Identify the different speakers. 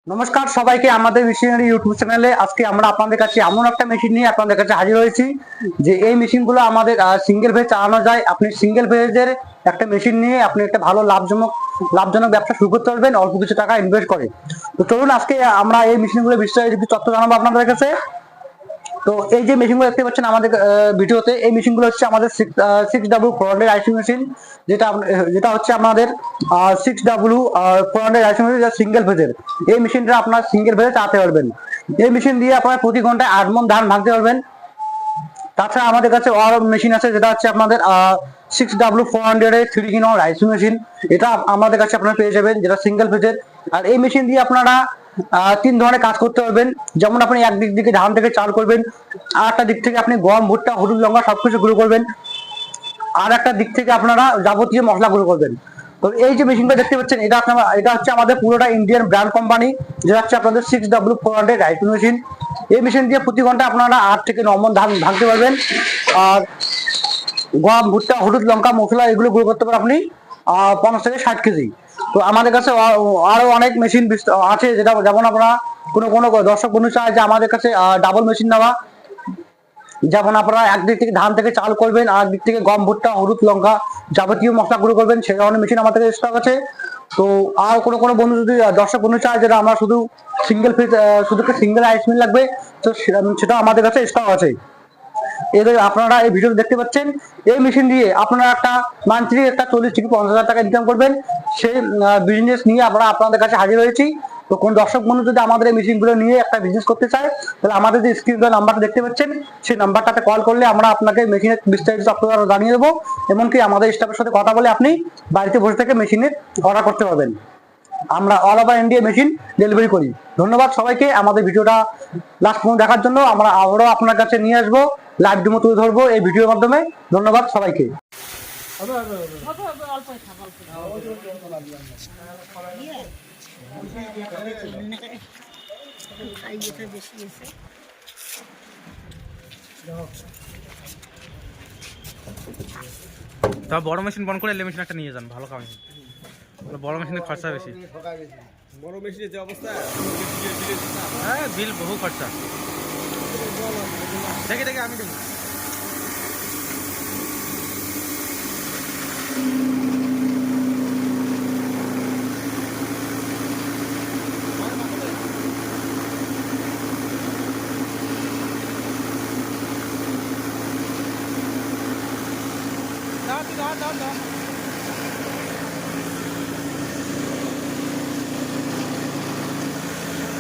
Speaker 1: নমস্কার সবাইকে আমাদের মেশিনারি ইউটিউব চ্যানেলে আজকে আমরা আপনাদের কাছে এমন একটা মেশিন নিয়ে আপনাদের কাছে হাজির হয়েছি যে এই মেশিনগুলো আমাদের সিঙ্গেল ফেজ চালানো যায়। আপনি সিঙ্গেল ফেজের একটা মেশিন নিয়ে আপনি একটা ভালো লাভজনক ব্যবসা শুরু করতে পারবেন অল্প কিছু টাকা ইনভেস্ট করে। তো চলুন আজকে আমরা এই মেশিনগুলো বিস্তারিত তথ্য জানাবো আপনাদের কাছে। তো এই যে মেশিনগুলো দেখতে পাচ্ছেন আমাদের ভিডিওতে, এই মেশিনগুলো হচ্ছে আমাদের 6W400 আইসি মেশিন, যেটা হচ্ছে আমাদের 6W400 আইসি মেশিন, যেটা সিঙ্গেল ফেজের। এই মেশিনটা আপনার সিঙ্গেল ফেজে চালাতে পারবেন। এই মেশিন দিয়ে আপনার প্রতি ঘন্টায় 8 মণ ধান ভাঙতে পারবেন। তাছাড়া আমাদের কাছে আরো মেশিন আছে, যেটা হচ্ছে আপনাদের 6W400 এর 3 in 1 রাইস মেশিন। এটা আমাদের কাছে আপনারা পেয়ে যাবেন, যেটা সিঙ্গেল ফেজের। আর এই মেশিন দিয়ে আপনারা 3 ধরনের কাজ করতে পারবেন। যেমন আপনি একদিক থেকে ধান থেকে চাল করবেন, আর একটা দিক থেকে আপনি গম, ভুট্টা, হলুদ, লঙ্কা সবকিছু গুঁড়ো করবেন, আর একটা দিক থেকে আপনারা যাবতীয় মশলা গুঁড়ো করবেন। তো এই যে মেশিনটা দেখতে পাচ্ছেন, এটা হচ্ছে আমাদের পুরোটা ইন্ডিয়ান ব্র্যান্ড কোম্পানি, যেটা হচ্ছে আপনাদের 6W400 রাইস মেশিন। এই মেশিন দিয়ে প্রতি ঘন্টা আপনারা 8 থেকে 9 মণ ধান ভাঙতে পারবেন। আর গম, ভুট্টা, হলুদ, লঙ্কা, মশলা এগুলো গুঁড়ো করতে পারেন আপনি 50 থেকে 60 কেজি। তো আমাদের কাছে আরো অনেক মেশিন আছে, যেটা যেমন আপনারা কোনো কোনো দর্শক বন্ধু চায় যে আমাদের কাছে ডাবল মেশিন নেওয়া, যেমন আপনারা একদিক থেকে ধান থেকে চাল করবেন, আর দিক থেকে গম, ভুট্টা, হলুদ, লঙ্কা যাবতীয় মশলা গুঁড়ো করবেন, সে ধরনের মেশিন আমাদের কাছে স্টক আছে। তো আর কোনো কোনো বন্ধু যদি দর্শক বন্ধু চায় যেটা আমরা শুধু সিঙ্গেল ফেজ, শুধু সিঙ্গেল আইস মিল লাগবে, তো সেটা আমাদের কাছে স্টক আছে। এদের আপনারা এই ভিডিও দেখতে পাচ্ছেন, এই মেশিন দিয়ে আপনারা একটা মান্থলি একটা 40 থেকে 50 হাজার টাকা ইনকাম করবেন। সেই বিজনেস নিয়ে আমরা আপনাদের কাছে হাজির হয়েছি। তো কোন দর্শক বন্ধু যদি আমাদের এই মেশিনগুলো নিয়ে একটা বিজনেস করতে চায়, তাহলে আমাদের যে স্ক্রিনে নাম্বার দেখতে পাচ্ছেন, সেই নাম্বারটাতে কল করলে আমরা আপনাকে মেশিনের বিস্তারিত আপনারা জানিয়ে দেবো। এমনকি আমাদের স্টাফের সাথে কথা বলে আপনি বাড়িতে বসে থেকে মেশিনের অর্ডার করতে পারবেন। আমরা all over India machine delivery করি। ধন্যবাদ সবাইকে আমাদের ভিডিওটা লাস্ট পর্যন্ত দেখার জন্য। আমরা আবারও আপনার কাছে নিয়ে আসবো, লাইভ ডেমো তুলে ধরবো এই ভিডিওর মাধ্যমে। ধন্যবাদ সবাইকে।
Speaker 2: তা বড় মেশিন বন্ধ করে এলে মেশিন একটা নিয়ে যান, ভালো কামাই। বড় মেশিনের খরচা বেশি।
Speaker 3: বড় মেশিনের যে অবস্থা,
Speaker 2: হ্যাঁ, বিল বহু খরচা। দেখি দেখি আমি দেখি। দাও দাও দাও দাও।